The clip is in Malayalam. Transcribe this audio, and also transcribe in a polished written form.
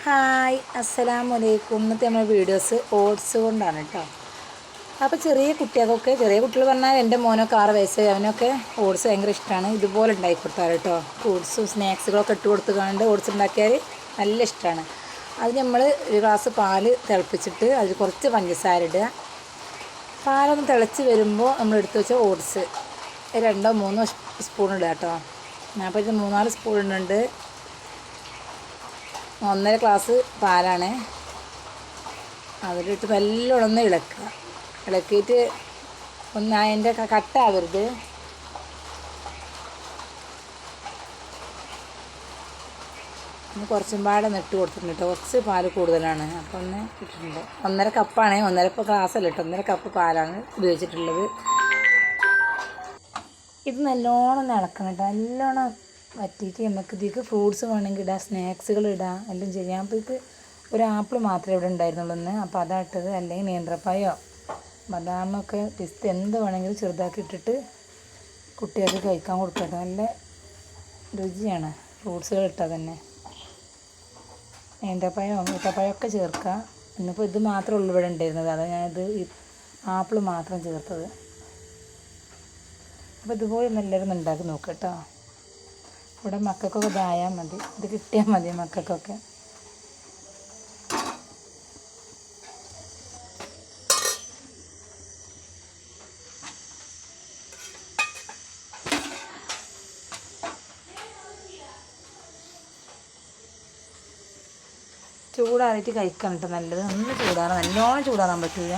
ഹായ് അസ്സലാമു അലൈക്കും. ഇന്നത്തെ നമ്മുടെ വീഡിയോസ് ഓട്സ് കൊണ്ടാണ് കേട്ടോ. അപ്പോൾ ചെറിയ കുട്ടികൾ പറഞ്ഞാൽ എൻ്റെ മോനൊക്കെ 6 വയസ്സ്, അവനൊക്കെ ഓട്സ് ഭയങ്കര ഇഷ്ടമാണ്. ഇതുപോലെ ഉണ്ടാക്കി കൊടുത്താൽ കേട്ടോ. ഫ്രൂട്ട്സും സ്നാക്സുകളൊക്കെ ഇട്ട് കൊടുത്തുകൊണ്ട് ഓട്സ് ഉണ്ടാക്കിയാൽ നല്ല ഇഷ്ടമാണ്. അത് നമ്മൾ ഒരു ഗ്ലാസ് പാല് തിളപ്പിച്ചിട്ട് അതിൽ കുറച്ച് പഞ്ചസാര ഇടുക. പാലൊന്ന് തിളച്ച് വരുമ്പോൾ നമ്മൾ എടുത്ത് വെച്ച ഓട്സ് 2-3 സ്പൂൺ ഇടുക കേട്ടോ. അപ്പോൾ ഇത് 3-4 സ്പൂൺ ഇടുന്നുണ്ട്. 1.5 ഗ്ലാസ് പാലാണ്. അതിലിട്ട് നല്ലോണം ഒന്ന് ഇളക്കിയിട്ട് ഒന്ന് അതിൻ്റെ കട്ടാവരുത്. ഒന്ന് കുറച്ചും പാടെ ഇട്ട് കൊടുത്തിട്ടുണ്ട് കേട്ടോ. കുറച്ച് പാല് കൂടുതലാണ്, അപ്പോൾ ഒന്ന് ഇട്ടിട്ടുണ്ട്. 1.5 കപ്പാണ്, 1.5 ഗ്ലാസ്സല്ല കേട്ടോ, 1.5 കപ്പ് പാലാണ് ഉപയോഗിച്ചിട്ടുള്ളത്. ഇത് നല്ലോണം ഇളക്കണം കേട്ടോ. നല്ലോണം വറ്റിയിട്ട് നമുക്ക് ഇതിലേക്ക് ഫ്രൂട്ട്സ് വേണമെങ്കിൽ ഇടാം, സ്നാക്സുകൾ ഇടാം, എല്ലാം ചെയ്യാം. അപ്പോൾ ഇത് ഒരു ആപ്പിൾ മാത്രമേ ഇവിടെ ഉണ്ടായിരുന്നുള്ളൂ ഇന്ന്. അപ്പോൾ അതാ ഇട്ടത്. അല്ലെങ്കിൽ നേന്ത്രപ്പഴമോ ബദാമൊക്കെ പിസ്ത എന്ത് വേണമെങ്കിലും ചെറുതാക്കി ഇട്ടിട്ട് കുട്ടികൾക്ക് കഴിക്കാൻ കൊടുക്കട്ടെ. നല്ല രുചിയാണ് ഫ്രൂട്ട്സുകൾ ഇട്ടാൽ തന്നെ. നേന്ത്രപ്പഴമോ ഈത്തപ്പഴമൊക്കെ ചേർക്കുക. ഇന്നിപ്പോൾ ഇത് മാത്രമേ ഉള്ളൂ ഇവിടെ ഉണ്ടായിരുന്നത്, അതാണ് ഞാനിത് ആപ്പിൾ മാത്രം ചേർത്തത്. അപ്പോൾ ഇതുപോലെ നല്ലൊരു ഉണ്ടാക്കി നോക്കാം കേട്ടോ. ഇവിടെ മക്കൾക്കൊക്കെ ഇതായാൽ മതി, ഇത് കിട്ടിയാൽ മതി മക്കൾക്കൊക്കെ. ചൂടാറിയിട്ട് കഴിക്കണം കേട്ടോ നല്ലത്. ഒന്ന് നല്ലോണം ചൂടാറാൻ പറ്റില്ല.